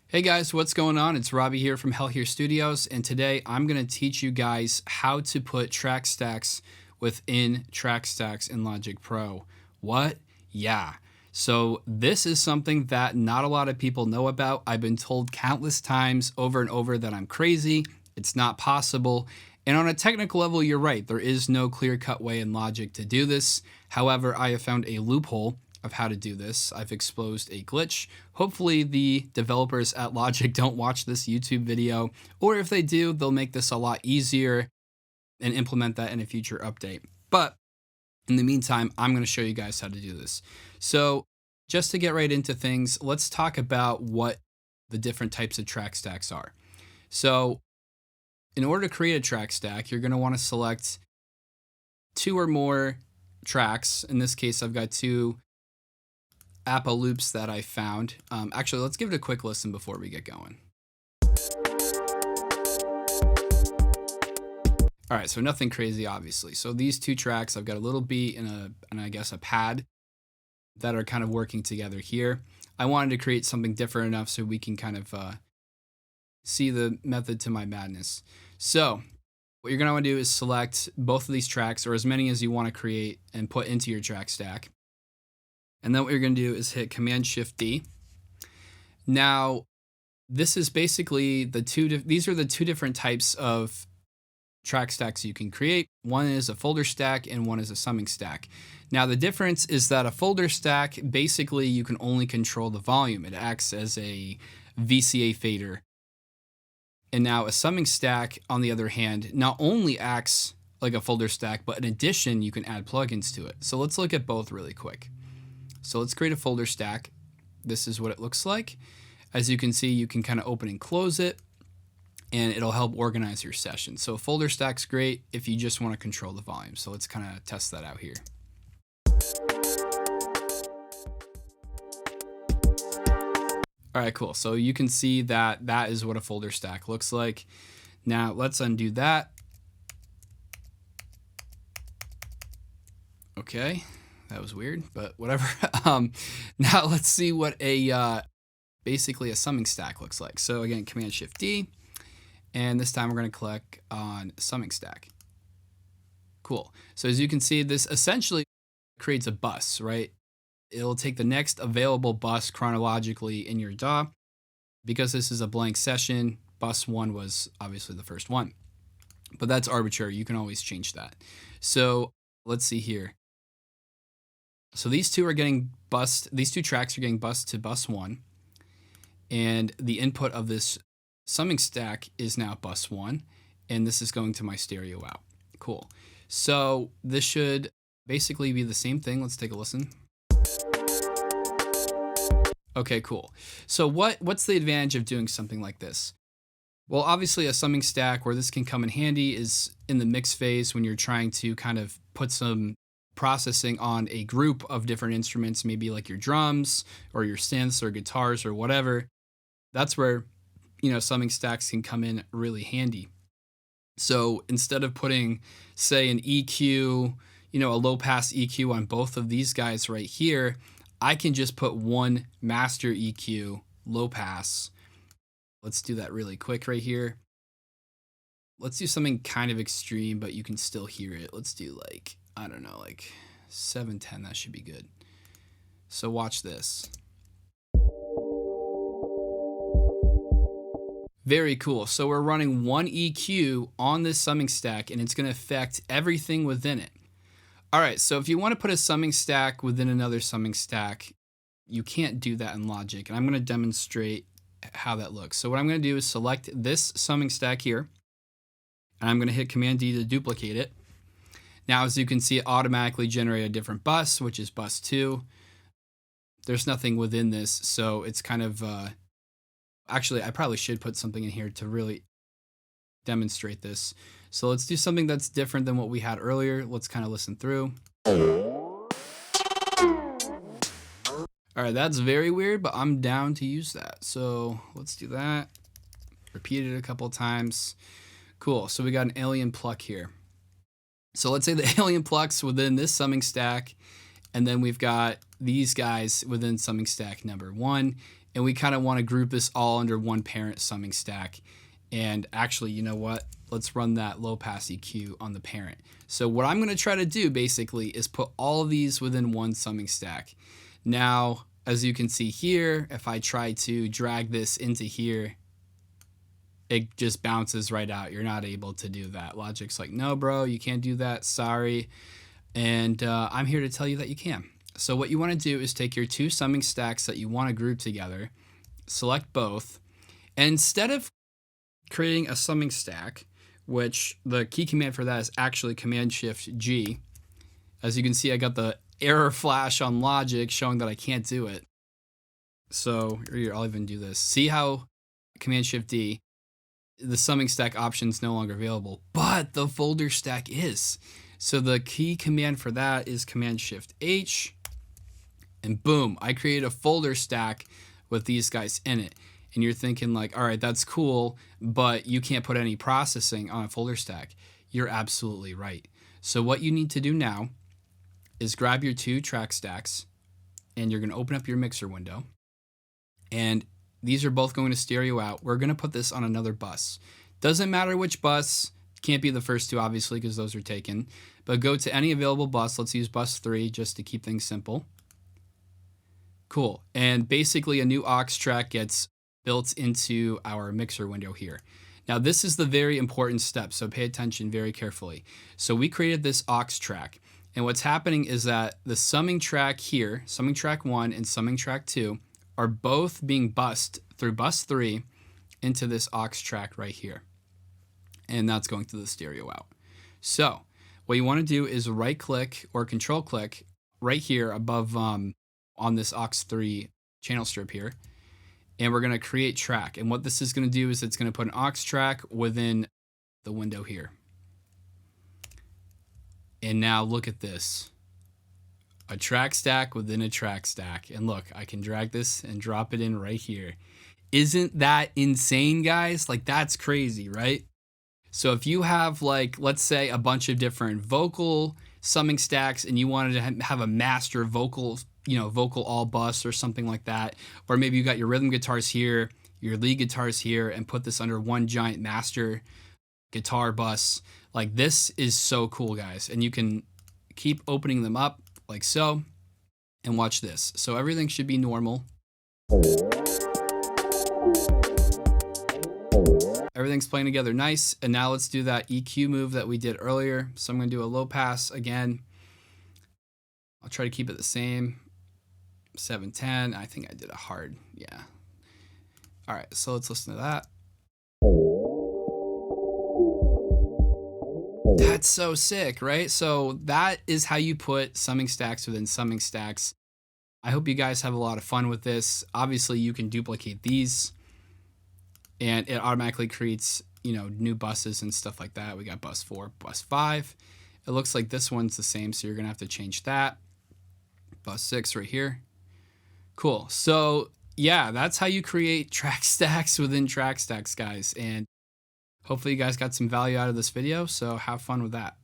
Hey guys, what's going on? It's Robbie here from Hell Here Studios, and today I'm going to teach you guys how to put track stacks within track stacks in Logic Pro. What? Yeah. So this is something that not a lot of people know about. I've been told countless times over and over that I'm crazy, it's not possible. And on a technical level, you're right. There is no clear-cut way in Logic to do this. However, I have found a loophole of how to do this. I've exposed a glitch. Hopefully the developers at Logic don't watch this YouTube video, or if they do, they'll make this a lot easier and implement that in a future update. But in the meantime, I'm going to show you guys how to do this. So just to get right into things, let's talk about what the different types of track stacks are. So in order to create a track stack, you're going to want to select two or more tracks. In this case, I've got two APA loops that I found. Actually, let's give it a quick listen before we get going. All right, so nothing crazy, obviously. So these two tracks, I've got a little beat and I guess a pad that are kind of working together here. I wanted to create something different enough so we can kind of see the method to my madness. So what you're gonna want to do is select both of these tracks, or as many as you want to create and put into your track stack. And then what you're going to do is hit Command-Shift-D. Now, this is basically these are the two different types of track stacks you can create. One is a folder stack and one is a summing stack. Now, the difference is that a folder stack, basically you can only control the volume. It acts as a VCA fader. And now a summing stack, on the other hand, not only acts like a folder stack, but in addition, you can add plugins to it. So let's look at both really quick. So let's create a folder stack. This is what it looks like. As you can see, you can kind of open and close it, and it'll help organize your session. So a folder stack's great if you just want to control the volume. So let's kind of test that out here. All right, cool. So you can see that that is what a folder stack looks like. Now let's undo that. Okay. That was weird, but whatever. Now let's see what a basically a summing stack looks like. So again, Command-Shift-D, and this time we're going to click on summing stack. Cool. So as you can see, this essentially creates a bus, right? It'll take the next available bus chronologically in your DAW. Because this is a blank session, bus 1 was obviously the first one. But that's arbitrary. You can always change that. So let's see here. So these two are getting bused. These two tracks are getting bused to bus 1, and the input of this summing stack is now bus 1, and this is going to my stereo out. Cool. So this should basically be the same thing. Let's take a listen. Okay, cool. So what's the advantage of doing something like this? Well, obviously a summing stack where this can come in handy is in the mix phase when you're trying to kind of put some processing on a group of different instruments, maybe like your drums or your synths or guitars or whatever. That's where, summing stacks can come in really handy. So instead of putting, say, an EQ, a low pass EQ on both of these guys right here, I can just put one master EQ low pass. Let's do that really quick right here. Let's do something kind of extreme, but you can still hear it. Let's do like 710, that should be good. So watch this. Very cool. So we're running one EQ on this summing stack, and it's going to affect everything within it. All right, so if you want to put a summing stack within another summing stack, you can't do that in Logic, and I'm going to demonstrate how that looks. So what I'm going to do is select this summing stack here, and I'm going to hit Command-D to duplicate it. Now, as you can see, it automatically generated a different bus, which is bus 2. There's nothing within this, so it's kind of... actually, I probably should put something in here to really demonstrate this. So let's do something that's different than what we had earlier. Let's kind of listen through. All right, that's very weird, but I'm down to use that. So let's do that. Repeat it a couple of times. Cool, so we got an alien pluck here. So let's say the alien plucks within this summing stack, and then we've got these guys within summing stack number 1, and we kind of want to group this all under one parent summing stack. And actually, you know what? Let's run that low pass EQ on the parent. So what I'm going to try to do basically is put all of these within one summing stack. Now, as you can see here, if I try to drag this into here, it just bounces right out. You're not able to do that. Logic's like, no, bro, you can't do that. Sorry. And I'm here to tell you that you can. So what you want to do is take your two summing stacks that you want to group together, select both, and instead of creating a summing stack, which the key command for that is actually Command-Shift-G. As you can see, I got the error flash on Logic showing that I can't do it. So here, I'll even do this. See how Command-Shift-D, the summing stack option is no longer available, but the folder stack is. So the key command for that is Command-Shift-H, and boom, I created a folder stack with these guys in it. And you're thinking like, all right, that's cool, but you can't put any processing on a folder stack. You're absolutely right. So what you need to do now is grab your two track stacks, and you're going to open up your mixer window. And these are both going to stereo out. We're going to put this on another bus. Doesn't matter which bus. Can't be the first two, obviously, because those are taken. But go to any available bus. Let's use bus 3 just to keep things simple. Cool. And basically a new aux track gets built into our mixer window here. Now this is the very important step, so pay attention very carefully. So we created this aux track, and what's happening is that the summing track here, summing track 1 and summing track 2, are both being bussed through bus 3 into this aux track right here. And that's going to the stereo out. So what you want to do is right click or control click right here above on this aux 3 channel strip here. And we're going to create track. And what this is going to do is it's going to put an aux track within the window here. And now look at this. A track stack within a track stack. And look, I can drag this and drop it in right here. Isn't that insane, guys? Like, that's crazy, right? So if you have, like, let's say a bunch of different vocal summing stacks and you wanted to have a master vocal, vocal all bus or something like that, or maybe you got your rhythm guitars here, your lead guitars here, and put this under one giant master guitar bus. Like, this is so cool, guys. And you can keep opening them up like so, and watch this. So everything should be normal. Everything's playing together nice. And now let's do that EQ move that we did earlier. So I'm going to do a low pass again. I'll try to keep it the same. 710. I think I did a hard. Yeah. All right. So let's listen to that. That's so sick, right? So that is how you put summing stacks within summing stacks. I hope you guys have a lot of fun with this. Obviously, you can duplicate these, and it automatically creates, new buses and stuff like that. We got bus 4, bus 5. It looks like this one's the same, so you're going to have to change that. Bus 6 right here. Cool. So, yeah, that's how you create track stacks within track stacks, guys. And hopefully you guys got some value out of this video, so have fun with that.